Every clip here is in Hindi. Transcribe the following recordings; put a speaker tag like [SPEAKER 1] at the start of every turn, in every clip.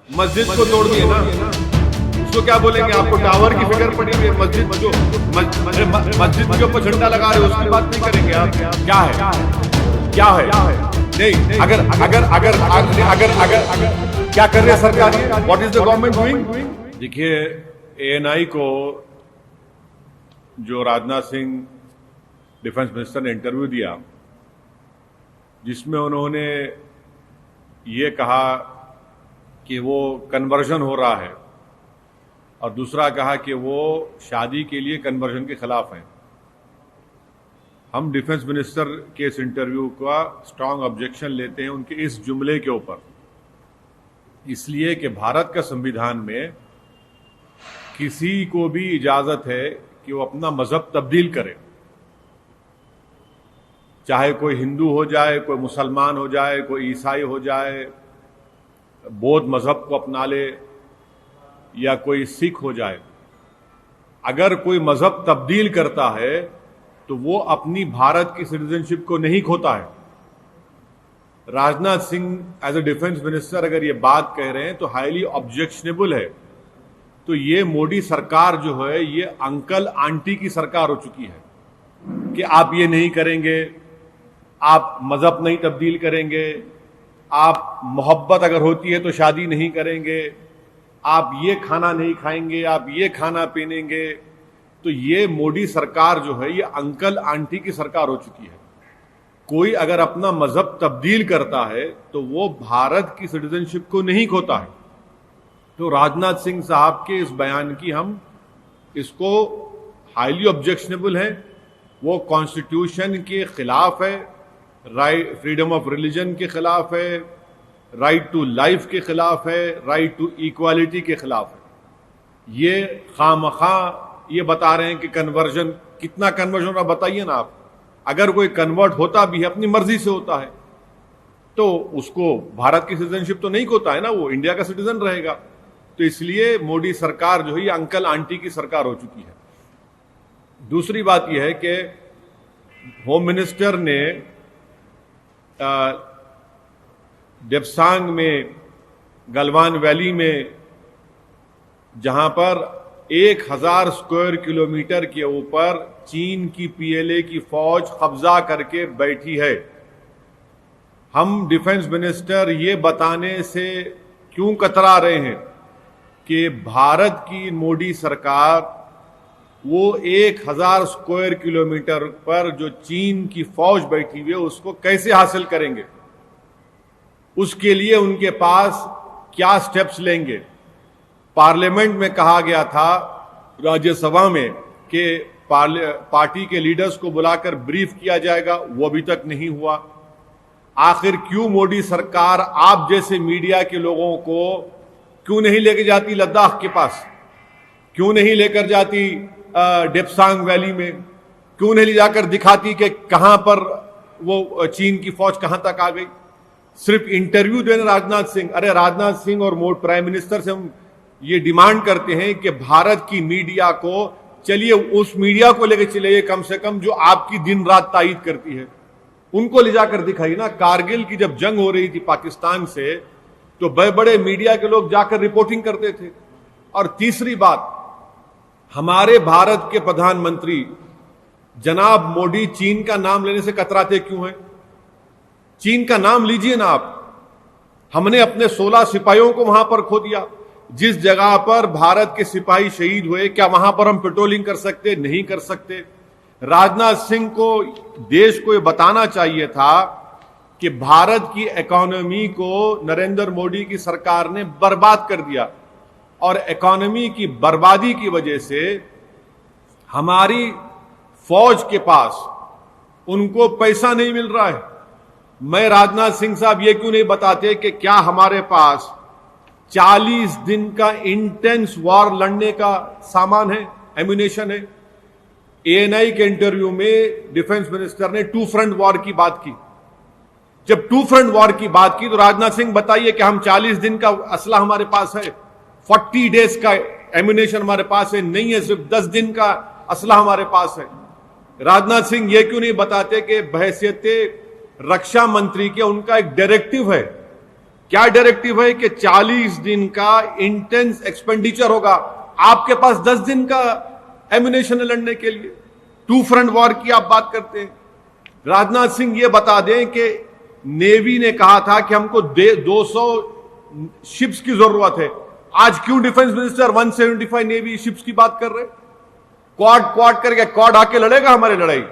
[SPEAKER 1] मस्जिद को तोड़ दिए ना, उसको क्या बोलेंगे? आपको टावर की फिक्र पड़ी हुई है, मस्जिद जो मस्जिद के ऊपर झंडा लगा रहे हो उसकी बात नहीं करेंगे आप? क्या है, क्या है? नहीं, अगर अगर अगर अगर अगर क्या कर रही है सरकार? What is the government doing? देखिए, एएनआई को जो राजनाथ सिंह डिफेंस मिनिस्टर ने इंटरव्यू दिया, जिसमें उन्होंने ये कहा कि वो कन्वर्जन हो रहा है और दूसरा कहा कि वो शादी के लिए कन्वर्जन के खिलाफ हैं। हम डिफेंस मिनिस्टर के इस इंटरव्यू का स्ट्रांग ऑब्जेक्शन लेते हैं उनके इस जुमले के ऊपर, इसलिए कि भारत का संविधान में किसी को भी इजाजत है कि वो अपना मजहब तब्दील करे, चाहे कोई हिंदू हो जाए, कोई मुसलमान हो जाए, कोई ईसाई हो जाए, बौद्ध मजहब को अपना ले, या कोई सिख हो जाए। अगर कोई मजहब तब्दील करता है तो वो अपनी भारत की सिटीजनशिप को नहीं खोता है। Rajnath Singh as a defence minister अगर ये बात कह रहे हैं तो हाईली ऑब्जेक्शनेबल है। तो ये मोदी सरकार जो है ये अंकल आंटी की सरकार हो चुकी है कि आप ये नहीं करेंगे, आप मजहब नहीं तब्दील करेंगे, आप मोहब्बत अगर होती है तो शादी नहीं करेंगे, आप ये खाना नहीं खाएंगे, आप ये खाना पीनेंगे। तो ये मोदी सरकार जो है ये अंकल आंटी की सरकार हो चुकी है। कोई अगर अपना मजहब तब्दील करता है तो वो भारत की सिटीजनशिप को नहीं खोता है। तो राजनाथ सिंह साहब के इस बयान की हम इसको हाईली ऑब्जेक्शनेबल है। वो कॉन्स्टिट्यूशन के खिलाफ है, राइट फ्रीडम ऑफ रिलीजन के खिलाफ है, राइट टू लाइफ के खिलाफ है, राइट टू इक्वालिटी के खिलाफ है। ये खामखा ये बता रहे हैं कि कन्वर्जन, कितना कन्वर्जन हो रहा बताइए ना आप। अगर कोई कन्वर्ट होता भी है अपनी मर्जी से होता है तो उसको भारत की सिटीजनशिप तो नहीं खोता है ना, वो इंडिया का सिटीजन रहेगा। तो इसलिए मोदी सरकार जो है ये अंकल आंटी की सरकार हो चुकी है। दूसरी बात यह है कि होम मिनिस्टर ने डेप्सांग में, गलवान वैली में, जहां पर 1000 स्क्वायर किलोमीटर के ऊपर चीन की पीएलए की फौज कब्जा करके बैठी है, हम डिफेंस मिनिस्टर ये बताने से क्यों कतरा रहे हैं कि भारत की मोदी सरकार वो 1000 स्क्वायर किलोमीटर पर जो चीन की फौज बैठी हुई है उसको कैसे हासिल करेंगे, उसके लिए उनके पास क्या स्टेप्स लेंगे। पार्लियामेंट में कहा गया था, राज्यसभा में, कि पार्टी के लीडर्स को बुलाकर ब्रीफ किया जाएगा, वो अभी तक नहीं हुआ। आखिर क्यों मोदी सरकार आप जैसे मीडिया के लोगों को क्यों नहीं लेके जाती लद्दाख के पास, क्यों नहीं लेकर जाती डेप्सांग वैली में, क्यों नहीं ले जाकर दिखाती कि कहां पर वो चीन की फौज कहां तक आ गई। सिर्फ इंटरव्यू देना राजनाथ सिंह। अरे राजनाथ सिंह और प्राइम मिनिस्टर से हम ये डिमांड करते हैं कि भारत की मीडिया को, चलिए उस मीडिया को लेकर चलिए कम से कम जो आपकी दिन रात तायीद करती है, उनको ले जाकर दिखाइए ना। कारगिल की जब जंग हो रही थी पाकिस्तान से तो बड़े बड़े मीडिया के लोग जाकर रिपोर्टिंग करते थे। और तीसरी बात, हमारे भारत के प्रधानमंत्री जनाब मोदी चीन का नाम लेने से कतराते क्यों हैं? चीन का नाम लीजिए ना आप। हमने अपने 16 सिपाहियों को वहां पर खो दिया। जिस जगह पर भारत के सिपाही शहीद हुए, क्या वहां पर हम पेट्रोलिंग कर सकते? नहीं कर सकते। राजनाथ सिंह को देश को यह बताना चाहिए था कि भारत की इकोनॉमी को नरेंद्र मोदी की सरकार ने बर्बाद कर दिया और इकोनॉमी की बर्बादी की वजह से हमारी फौज के पास उनको पैसा नहीं मिल रहा है। मैं राजनाथ सिंह साहब ये क्यों नहीं बताते कि क्या हमारे पास 40 दिन का इंटेंस वॉर लड़ने का सामान है, एम्यूनेशन है। एएनआई के इंटरव्यू में डिफेंस मिनिस्टर ने 2 फ्रंट वॉर की बात की। जब 2 फ्रंट वॉर की बात की तो राजनाथ सिंह बताइए कि हम 40 दिन का असला हमारे पास है, 40 डेज का एम्यूनेशन हमारे पास है, नहीं है सिर्फ 10 दिन का असला हमारे पास है। राजनाथ सिंह ये क्यों नहीं बताते कि बहैसियत रक्षा मंत्री के उनका एक डायरेक्टिव है क्या डायरेक्टिव है कि 40 दिन का इंटेंस एक्सपेंडिचर होगा, आपके पास 10 दिन का एम्यूनेशन लड़ने के लिए। टू फ्रंट वॉर की आप बात करते हैं। राजनाथ सिंह ये बता दें कि नेवी ने कहा था कि हमको 200 शिप्स की जरूरत है। आज क्यों डिफेंस मिनिस्टर 175 नेवी शिप्स की बात कर रहे? क्वाड करके क्वाड आके लड़ेगा हमारी लड़ाई?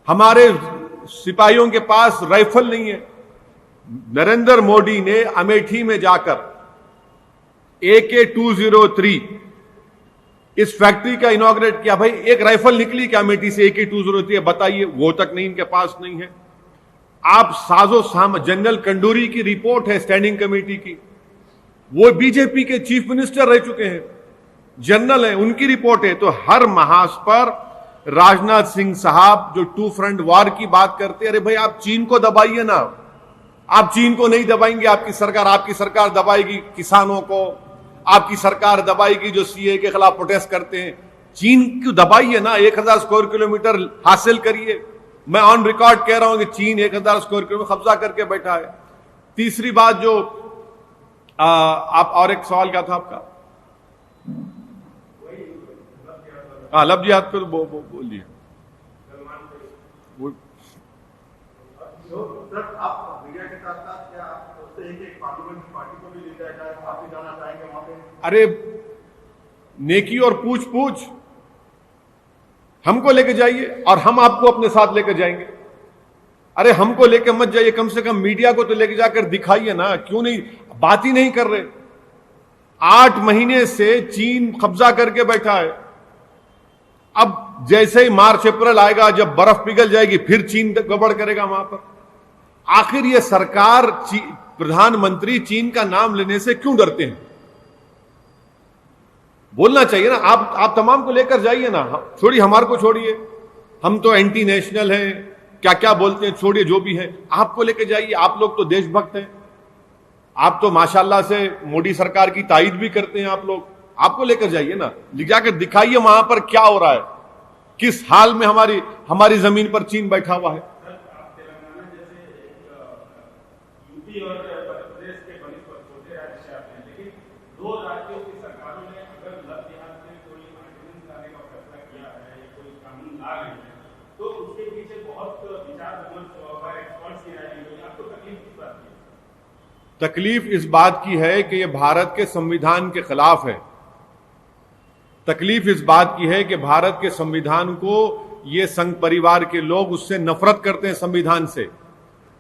[SPEAKER 1] हमारे सिपाहियों के पास राइफल नहीं है। नरेंद्र मोदी ने अमेठी में जाकर AK-203 इस फैक्ट्री का इनॉग्रेट किया। भाई एक राइफल निकली क्या अमेठी से AK-203? बताइए, वो तक नहीं, इनके पास नहीं है। आप जनरल कंडूरी की रिपोर्ट है स्टैंडिंग कमेटी की, वो बीजेपी के चीफ मिनिस्टर रह चुके हैं, जनरल है, उनकी रिपोर्ट है। तो हर महाज पर राजनाथ सिंह साहब जो टू फ्रंट वॉर की बात करते हैं, अरे भाई आप चीन को दबाइए ना। आप चीन को नहीं दबाएंगे, आपकी सरकार दबाएगी किसानों को, आपकी सरकार दबाएगी जो सीए के खिलाफ प्रोटेस्ट करते हैं। चीन को दबाइए ना, 1000 स्क्वायर किलोमीटर हासिल करिए। मैं ऑन रिकॉर्ड कह रहा हूं कि चीन 1000 स्क्वायर किलोमीटर कब्जा करके बैठा है। तीसरी बात जो आप, और एक सवाल क्या था आपका? हाँ, लफ्ज याद कर बोलिए।
[SPEAKER 2] सर, आप मीडिया के साथ साथ क्या आप उससे एक पार्लियामेंट पार्टी को भी ले जाएगा, आप भी जाना चाहेंगे वहां पे?
[SPEAKER 1] अरे नेकी और पूछ हमको लेके जाइए और हम आपको अपने साथ लेकर जाएंगे। अरे हमको लेके मत जाइए, कम से कम मीडिया को तो लेके जाकर दिखाइए ना। क्यों नहीं, बात ही नहीं कर रहे? 8 महीने से चीन कब्जा करके बैठा है। अब जैसे ही मार्च अप्रैल आएगा, जब बर्फ पिघल जाएगी, फिर चीन गड़बड़ करेगा वहां पर। आखिर ये सरकार, प्रधानमंत्री चीन का नाम लेने से क्यों डरते हैं? बोलना चाहिए ना। आप तमाम को लेकर जाइए ना, छोड़िए, हमारे को छोड़िए, हम तो एंटी नेशनल हैं, क्या क्या बोलते हैं, छोड़िए जो भी है। आपको लेकर जाइए, आप लोग तो देशभक्त हैं, आप तो माशाल्लाह से मोदी सरकार की तारीफ भी करते हैं आप लोग। आपको लेकर जाइए ना, ले जाकर दिखाइए वहां पर क्या हो रहा है, किस हाल में हमारी जमीन पर चीन बैठा हुआ है।
[SPEAKER 2] और मध्य प्रदेश के छोटे राज्य से आते हैं, लेकिन 2 राज्यों की सरकारों ने अगर लव जिहाद में कोई ऑर्डिनेंस लाने का फैसला किया है या कोई कानून ला रहे हैं, तो उसके पीछे बहुत विचार विमर्श होगा, एक्सपर्ट्स की राय ली। आपको तकलीफ किस बात की?
[SPEAKER 1] तकलीफ इस बात की है कि यह भारत के संविधान के खिलाफ है। तकलीफ इस बात की है कि भारत के संविधान को ये संघ परिवार के लोग उससे नफरत करते हैं, संविधान से।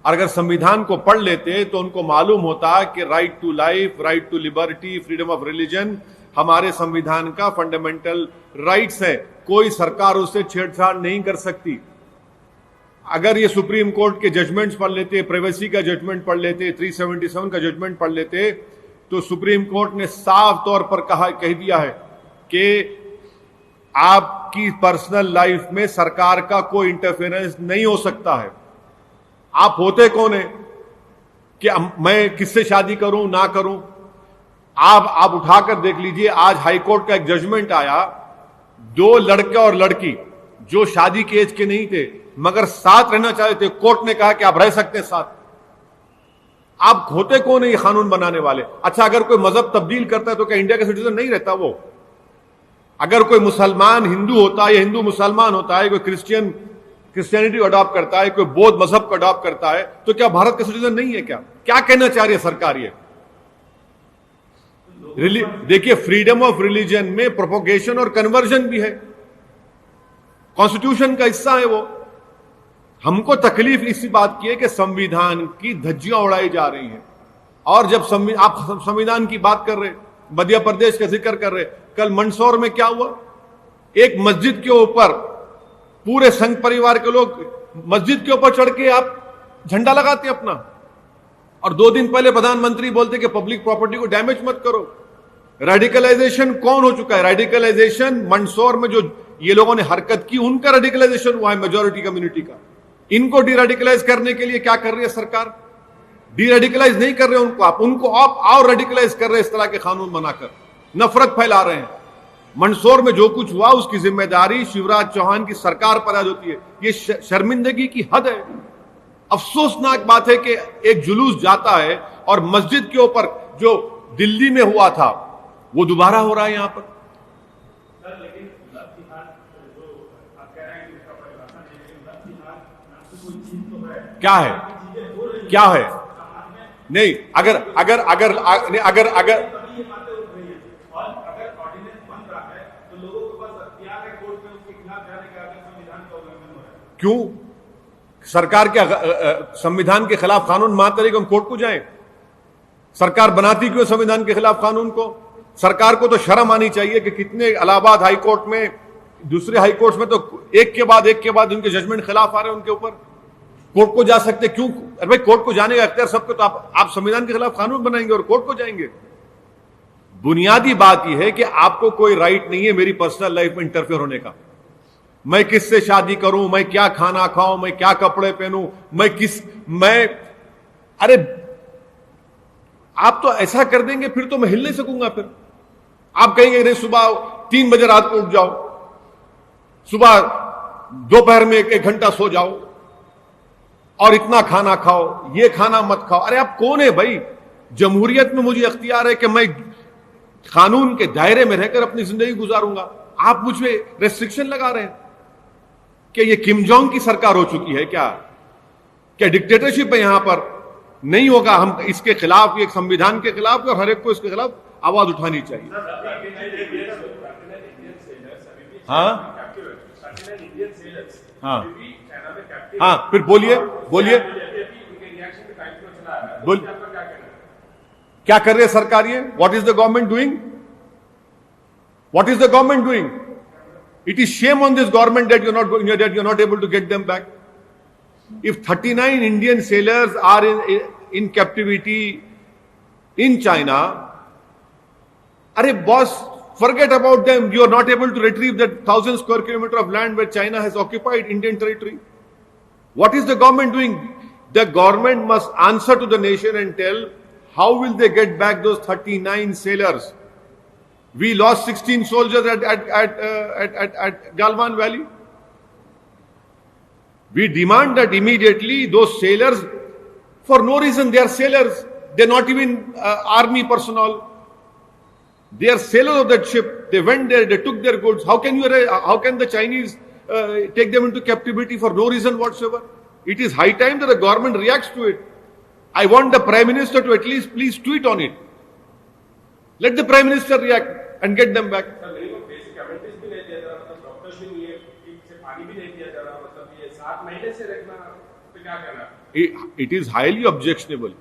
[SPEAKER 1] और अगर संविधान को पढ़ लेते तो उनको मालूम होता कि right to life, right to liberty, freedom of religion हमारे संविधान का फंडामेंटल राइट्स है। कोई सरकार उससे छेड़छाड़ नहीं कर सकती। अगर ये सुप्रीम कोर्ट के जजमेंट्स पढ़ लेते, प्राइवेसी का जजमेंट पढ़ लेते, 377 का जजमेंट पढ़ लेते, तो सुप्रीम कोर्ट ने साफ तौर पर कह दिया है कि आपकी पर्सनल लाइफ में सरकार का कोई इंटरफेरेंस नहीं हो सकता है। आप होते कौन है कि मैं किससे शादी करूं ना करूं? आप उठाकर देख लीजिए, आज हाईकोर्ट का एक जजमेंट आया, 2 लड़के और लड़की जो शादी के एज के नहीं थे मगर साथ रहना चाहते थे, कोर्ट ने कहा कि आप रह सकते हैं साथ। आप होते कौन है ये कानून बनाने वाले? अच्छा, अगर कोई मजहब तब्दील करता है तो क्या इंडिया का सिटीजन नहीं रहता वो? अगर कोई मुसलमान हिंदू होता है या हिंदू मुसलमान होता है, कोई क्रिश्चियनिटी अडॉप्ट करता है, कोई बौद्ध मजहब को अडॉप्ट करता है, तो क्या भारत का सिटीजन नहीं है? क्या कहना चाह रही है सरकार? ये देखिए, फ्रीडम ऑफ रिलीजन में प्रोपोगेशन और कन्वर्जन भी है, कॉन्स्टिट्यूशन का हिस्सा है वो। हमको तकलीफ इसी बात की है कि संविधान की धज्जियां उड़ाई जा रही हैं। और जब आप संविधान की बात कर रहे, मध्य प्रदेश का जिक्र कर रहे, कल मंदसौर में क्या हुआ? एक मस्जिद के ऊपर पूरे संघ परिवार के लोग मस्जिद के ऊपर चढ़ के आप झंडा लगाते अपना, और 2 दिन पहले प्रधानमंत्री बोलते कि पब्लिक प्रॉपर्टी को डैमेज मत करो। रेडिकलाइजेशन कौन हो चुका है? रेडिकलाइजेशन मंदसौर में जो ये लोगों ने हरकत की, उनका रेडिकलाइजेशन हुआ है, मेजॉरिटी कम्युनिटी का। इनको डीरेडिकलाइज करने के लिए क्या कर रही है सरकार? डीरेडिकलाइज नहीं कर रहे उनको आप और रेडिकलाइज कर रहे हैं, इस तरह के कानून बनाकर नफरत फैला रहे हैं। मंदसौर में जो कुछ हुआ उसकी जिम्मेदारी शिवराज चौहान की सरकार पर आज होती है। ये शर्मिंदगी की हद है। अफसोसनाक बात है कि एक जुलूस जाता है और मस्जिद के ऊपर जो दिल्ली में हुआ था वो दोबारा हो रहा है यहां पर।
[SPEAKER 2] सर लेकिन लव जिहाद जो आप कह रहे हैं कि इसका परिभाषा नहीं, लेकिन लव जिहाद नाम की कोई चीज तो है।
[SPEAKER 1] क्या है,
[SPEAKER 2] चीजें हो रही
[SPEAKER 1] क्या है?
[SPEAKER 2] समाज में
[SPEAKER 1] नहीं, अगर अगर अगर अगर अगर
[SPEAKER 2] तभी ये बातें उठ रही है। और अगर ऑर्डिनेंस बन रहा है तो लोगों के पास अख्तियार है कोर्ट में उसके खिलाफ जाने का, अगर संविधान का उल्लंघन हो रहा है।
[SPEAKER 1] क्यों सरकार के संविधान के खिलाफ कानून मानते रहे कि हम कोर्ट को जाएं? सरकार बनाती क्यों संविधान के खिलाफ कानून को? सरकार को तो शर्म आनी चाहिए कि कितने इलाहाबाद हाई कोर्ट में, दूसरे हाई कोर्ट में तो एक के बाद उनके जजमेंट खिलाफ आ रहे हैं उनके ऊपर। कोर्ट को जा सकते क्यों? अरे भाई कोर्ट को जाने का अख्तियार सबको, तो आप संविधान के खिलाफ कानून बनाएंगे और कोर्ट को जाएंगे। बुनियादी बात यह है कि आपको कोई राइट नहीं है मेरी पर्सनल लाइफ में इंटरफेयर होने का। मैं किससे शादी करूं, मैं क्या खाना खाऊं, मैं क्या कपड़े पहनूं, अरे आप तो ऐसा कर देंगे फिर तो मैं हिल नहीं सकूंगा। फिर आप कहेंगे नहीं सुबह 3 बजे रात को उठ जाओ, सुबह दोपहर में 1 घंटा सो जाओ और इतना खाना खाओ, ये खाना मत खाओ। अरे आप कौन है भाई? जमहूरियत में मुझे अख्तियार है कि मैं कानून के दायरे में रहकर अपनी जिंदगी गुजारूंगा। आप मुझ पे रेस्ट्रिक्शन लगा रहे हैं। क्या ये किम जोंग की सरकार हो चुकी है? क्या डिक्टेटरशिप है यहां पर? नहीं होगा। हम इसके खिलाफ, ये संविधान के खिलाफ और हर एक को इसके खिलाफ आवाज उठानी चाहिए। हाँ हाँ हाँ, फिर बोलिए क्या कर रही है सरकार? ये what is the government doing? What is the government doing? It is shame on this government that you're not able to get them back. If 39 Indian sailors are in captivity in China, arey boss, forget about them. You are not able to retrieve that 1,000 square kilometer of land where China has occupied Indian territory. What is the government doing? The government must answer to the nation and tell how will they get back those 39 sailors. We lost 16 soldiers at Galwan Valley. We demand that immediately those sailors, for no reason, they are sailors. They are not even army personnel. They are sailors of that ship. They went there. They took their goods. How can the Chinese take them into captivity for no reason whatsoever? It is high time that the government reacts to it. I want the Prime Minister to at least please tweet on it. Let the Prime Minister react and get them back.
[SPEAKER 2] Sir मेरे को बेसिक एविडेंस भी नहीं दिया जा रहा, मतलब डॉक्टर्स भी नहीं है, ठीक से पानी भी नहीं दिया जा रहा, मतलब ये 7 महीने से रखना, तो क्या कहना?
[SPEAKER 1] It is highly objectionable.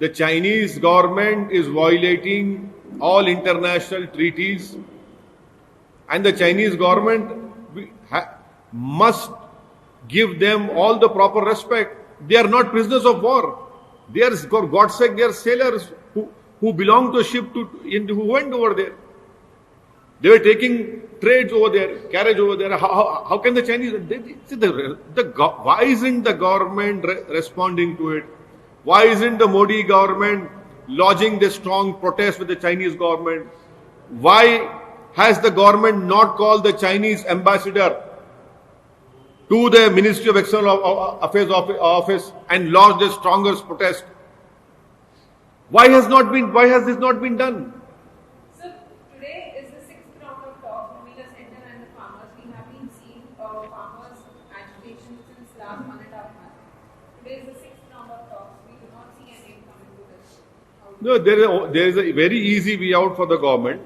[SPEAKER 1] The Chinese government is violating all international treaties, and the Chinese government must give them all the proper respect. They are not prisoners of war. They are, for God's sake, they are sailors who belong to a ship who went over there. They were taking trades over there, carriage over there. How can the Chinese? Why isn't the government responding to it? Why isn't the Modi government lodging this strong protest with the Chinese government? Why has the government not called the Chinese ambassador to the Ministry of External Affairs office and lodged the strongest protest? Why has this not been done?
[SPEAKER 3] So today is the 6th round of talks between the center and the farmers. We have been seeing farmers' agitation since last 1.5 months. Today is the 6th round of talks. We do not see any coming to this.
[SPEAKER 1] No, there is a very easy way out for the government.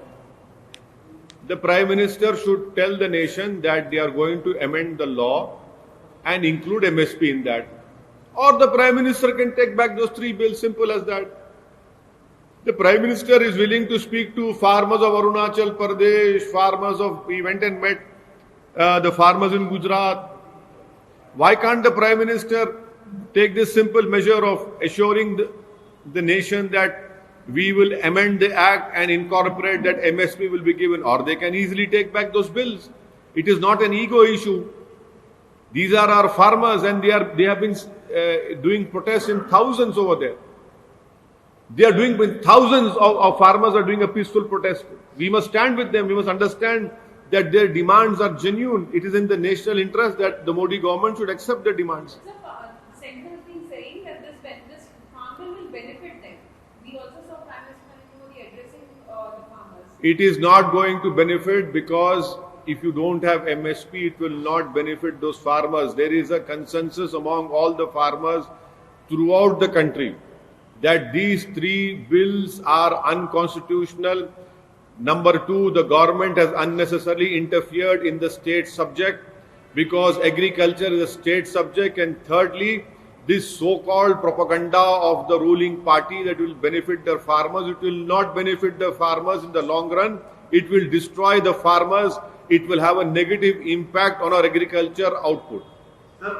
[SPEAKER 1] The Prime Minister should tell the nation that they are going to amend the law and include MSP in that. Or the Prime Minister can take back those 3 bills, simple as that. The Prime Minister is willing to speak to farmers of Arunachal Pradesh, he went and met the farmers in Gujarat. Why can't the Prime Minister take this simple measure of assuring the nation that we will amend the act and incorporate that MSP will be given, or they can easily take back those bills. It is not an ego issue. These are our farmers and they have been doing protests in thousands over there. Thousands of farmers are doing a peaceful protest. We must stand with them. We must understand that their demands are genuine. It is in the national interest that the Modi government should accept their demands.
[SPEAKER 3] So,
[SPEAKER 1] It is not going to benefit because if you don't have MSP, it will not benefit those farmers. There is a consensus among all the farmers throughout the country that these three bills are unconstitutional. Number two, the government has unnecessarily interfered in the state subject because agriculture is a state subject. And thirdly, this so-called propaganda of the ruling party that will benefit the farmers, it will not benefit the farmers in the long run. It will destroy the farmers. It will have a negative impact on our agriculture output.
[SPEAKER 4] Sir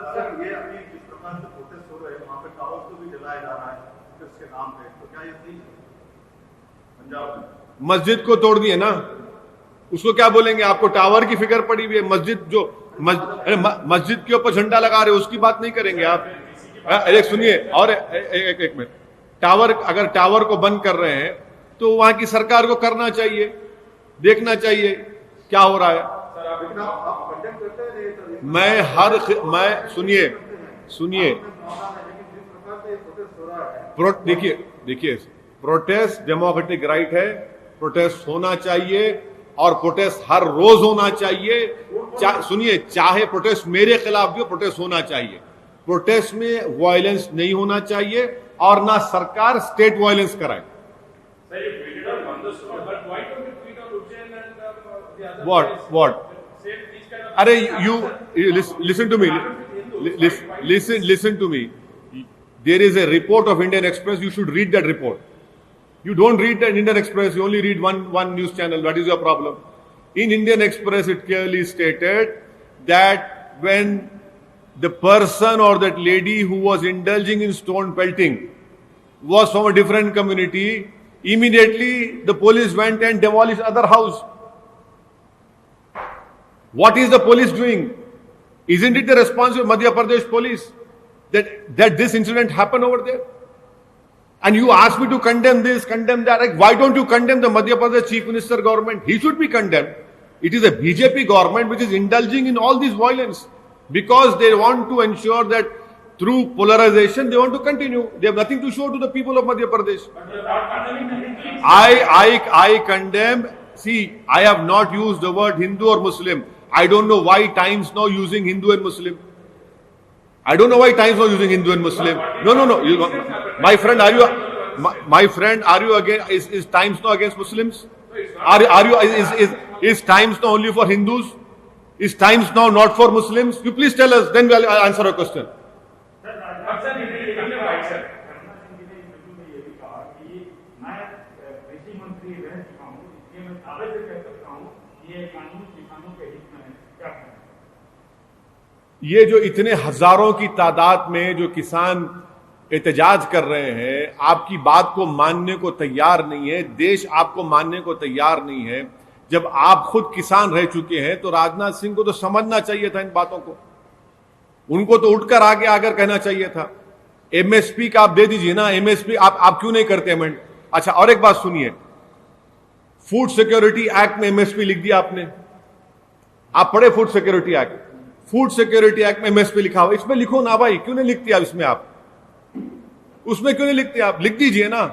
[SPEAKER 4] ये अभी जिस प्रकार से प्रोटेस्ट हो रहे हैं वहाँ पे टावर्स को भी जलाया जा रहा है प्रोटेस्ट के नाम पे, तो क्या ये सही है? पंजाब में
[SPEAKER 1] मस्जिद को तोड़ दिए ना, उसको क्या बोलेंगे? आपको टावर की फिक्र पड़ी हुई है, मस्जिद जो मस्जिद के ऊपर झंडा लगा रहे उसकी बात नहीं करेंगे आप? एक सुनिए और एक मिनट, टावर, अगर टावर को बंद कर रहे हैं तो वहां की सरकार को करना चाहिए, देखना चाहिए क्या हो रहा है।
[SPEAKER 4] आप कंडेम करते हैं?
[SPEAKER 1] मैं सुनिए
[SPEAKER 4] जिस प्रकार से प्रोटेस्ट हो रहा है,
[SPEAKER 1] देखिए प्रोटेस्ट डेमोक्रेटिक राइट है, प्रोटेस्ट होना चाहिए और प्रोटेस्ट हर रोज होना चाहिए। सुनिए, चाहे प्रोटेस्ट मेरे खिलाफ भी हो, प्रोटेस्ट होना चाहिए। प्रोटेस्ट में वायलेंस नहीं होना चाहिए और ना सरकार स्टेट वायलेंस कराए।
[SPEAKER 2] Sir, you tweeted on Mandasura, but why don't you tweet on Ujjain and the other
[SPEAKER 1] What?
[SPEAKER 2] place?
[SPEAKER 1] What?
[SPEAKER 2] Same these kind of.
[SPEAKER 1] Arey, listen to me. Listen to me. There is a report of Indian Express. You should read that report. You don't read that Indian Express. You only read one news channel. That is your problem. In Indian Express, it clearly stated that when the person or that lady who was indulging in stone pelting was from a different community, immediately the police went and demolished other house. What is the police doing? Isn't it the responsibility of Madhya Pradesh police that this incident happened over there? And you ask me to condemn this, condemn that. Like, why don't you condemn the Madhya Pradesh Chief Minister government? He should be condemned. It is a BJP government which is indulging in all this violence because they want to ensure that through polarization they want to continue. They have nothing to show to the people of Madhya Pradesh.
[SPEAKER 2] But you're not condemning the Hindus.
[SPEAKER 1] I condemn. See, I have not used the word Hindu or Muslim. I don't know why Times now using Hindu and Muslim. I don't know why Times now using Hindu and Muslim. No. My friend, are you again? Is Times now against Muslims? Is Times now only for Hindus? Is Times now not for Muslims? You please tell us. Then I'll answer your question.
[SPEAKER 2] But sir, you did it right, sir.
[SPEAKER 4] ये भी कहा कि मैं कृषि मंत्री रह चुका हूँ, इसलिए मैं दावे से कह सकता हूँ कि ये कानून किसानों के हित में है। क्या कहें?
[SPEAKER 1] ये जो इतने हजारों की तादाद में जो किसान एहतजाज कर रहे हैं, आपकी बात को मानने को तैयार नहीं है, देश आपको मानने को तैयार नहीं है। जब आप खुद किसान रह चुके हैं तो राजनाथ सिंह को तो समझना चाहिए था इन बातों को, उनको तो उठकर आगे आकर कहना चाहिए था। एमएसपी का आप दे दीजिए ना, एमएसपी आप क्यों नहीं करते अमेंड? अच्छा, और एक बात सुनिए, फूड सिक्योरिटी एक्ट में एमएसपी लिख दिया आपने। आप पढ़े food security act? Food security act में एमएसपी लिखा हुआ, इसमें लिखो ना भाई, क्यों नहीं लिखती आप इसमें? आप उसमें क्यों नहीं लिखते? आप लिख दीजिए ना,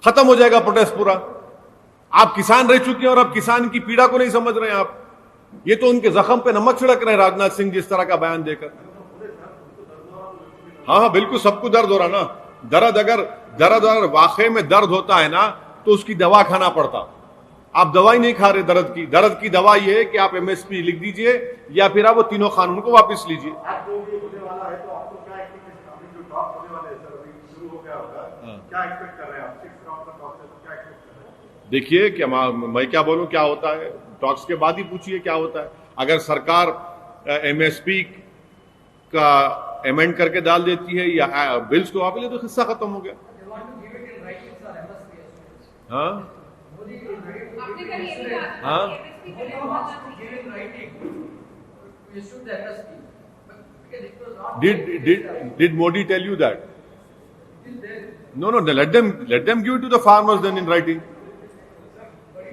[SPEAKER 1] खत्म हो जाएगा प्रोटेस्ट पूरा। आप किसान रह चुके हैं और अब किसान की पीड़ा को नहीं समझ रहे हैं आप। ये तो उनके जख्म पे नमक छिड़क रहे हैं राजनाथ सिंह जिस तरह का बयान देकर। हाँ, बिल्कुल सबको दर्द हो रहा ना। दर्द वाकई में दर्द होता है ना तो उसकी दवा खाना पड़ता। आप दवाई नहीं खा रहे दर्द की दवा ये है कि आप एमएसपी लिख दीजिए या फिर आप वो तीनों कानून को वापस लीजिए।
[SPEAKER 4] आप जो ये होने वाला है तो आपको क्या एक्सपेक्टेशन, अभी जो टॉक होने वाले हैं सर, अभी शुरू हो गया होगा, क्या एक्सपेक्ट कर रहे हैं आप? 6 राउंड का टॉक है तो क्या एक्सपेक्ट कर रहे हैं?
[SPEAKER 1] देखिए कि मैं क्या बोलूं क्या होता है, टॉक्स के बाद ही पूछिए क्या होता है। अगर सरकार एमएसपी का अमेंड करके डाल देती है या बिल्स को वापस ले तो किस्सा खत्म हो गया। हाँ
[SPEAKER 3] आपने कभी ये भी कहा
[SPEAKER 1] हाँ?
[SPEAKER 3] MSP के लिए बहुत ज़्यादा
[SPEAKER 1] Did Modi tell you that? No, let them give it to the farmers then in writing.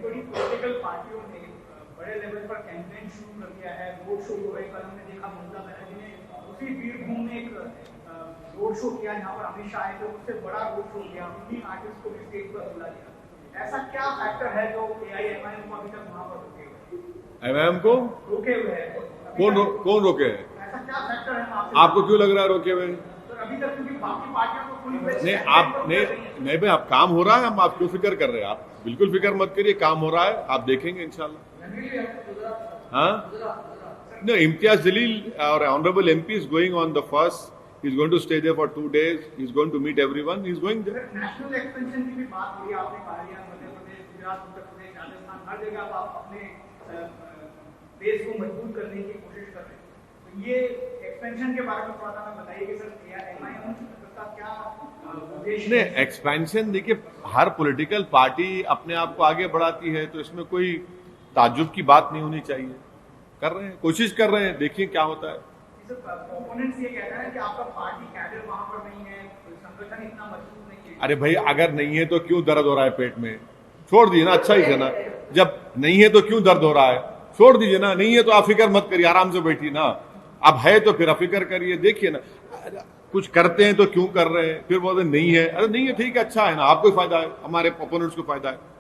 [SPEAKER 5] बड़ी पॉलिटिकल पार्टियों ने बड़े लेवल पर कैंपेन शुरू कर दिया है, रोड शो हो रहे। कल हमने देखा ममता बनर्जी ने उसी बीरभूम में एक रोड शो किया जहाँ पर अमित शाह आए थे, उससे बड़ा रोड शो किया, उन्हीं आर्टिस्ट को भी स्टेज पर बुला लिया। ऐसा क्या फैक्टर है जो AIMIM को अभी तक वहां पर रोके हुए
[SPEAKER 1] एमआईएम को
[SPEAKER 5] रोके हुए है?
[SPEAKER 1] कौन रोके है?
[SPEAKER 5] ऐसा क्या फैक्टर है वहां पे?
[SPEAKER 1] आपको क्यों लग रहा है रोके हुए?
[SPEAKER 5] सर अभी तक क्योंकि बाकी पार्टियों को फुल
[SPEAKER 1] नहीं आप नहीं भाई, आप काम हो रहा है, हम आप क्यों फिक्र कर रहे हैं? आप बिल्कुल फिक्र मत करिए, काम हो रहा है, आप देखेंगे इंशाल्लाह। हाँ no, Imtiaz Jalil, our honorable MP, is going on the first. He's going to stay there for 2 days. He's going to meet everyone. He's going there.
[SPEAKER 5] National expansion की भी बात हुई आपने, हरियाणा, मध्य प्रदेश, गुजरात, उत्तर प्रदेश, राजस्थान, हर जगह आप अपने देश को मजबूत करने की कोशिश कर रहे हैं। तो ये एक्सपेंशन के बारे में थोड़ा सा बताइए कि सर AIMIM का क्या उद्देश्य
[SPEAKER 1] नहीं,
[SPEAKER 5] है?
[SPEAKER 1] एक्सपेंशन देखिए, हर पॉलिटिकल पार्टी अपने आप को आगे बढ़ाती है, तो इसमें कोई ताज्जुब की बात नहीं होनी चाहिए। कर रहे हैं, कोशिश कर रहे हैं, देखिए क्या होता है।
[SPEAKER 5] ओपोनेंट्स ये कहते हैं कि आपका पार्टी कैडर वहां पर नहीं है, संगठन इतना मजबूत नहीं है।
[SPEAKER 1] अरे भाई, अगर नहीं है तो क्यों दर्द हो रहा है पेट में? छोड़ दीजिए ना, अच्छा ही है ना। जब नहीं है तो क्यों दर्द हो रहा है? छोड़ दीजिए ना। नहीं है तो आप फिक्र मत करिए, आराम से बैठिए ना। अब है तो फिर फिक्र करिए, देखिए ना। कुछ करते हैं तो क्यों कर रहे हैं, फिर बोलते नहीं है। अरे नहीं है, ठीक है, अच्छा है ना, आपको फायदा है, हमारे ओपोनेंट्स को फायदा है।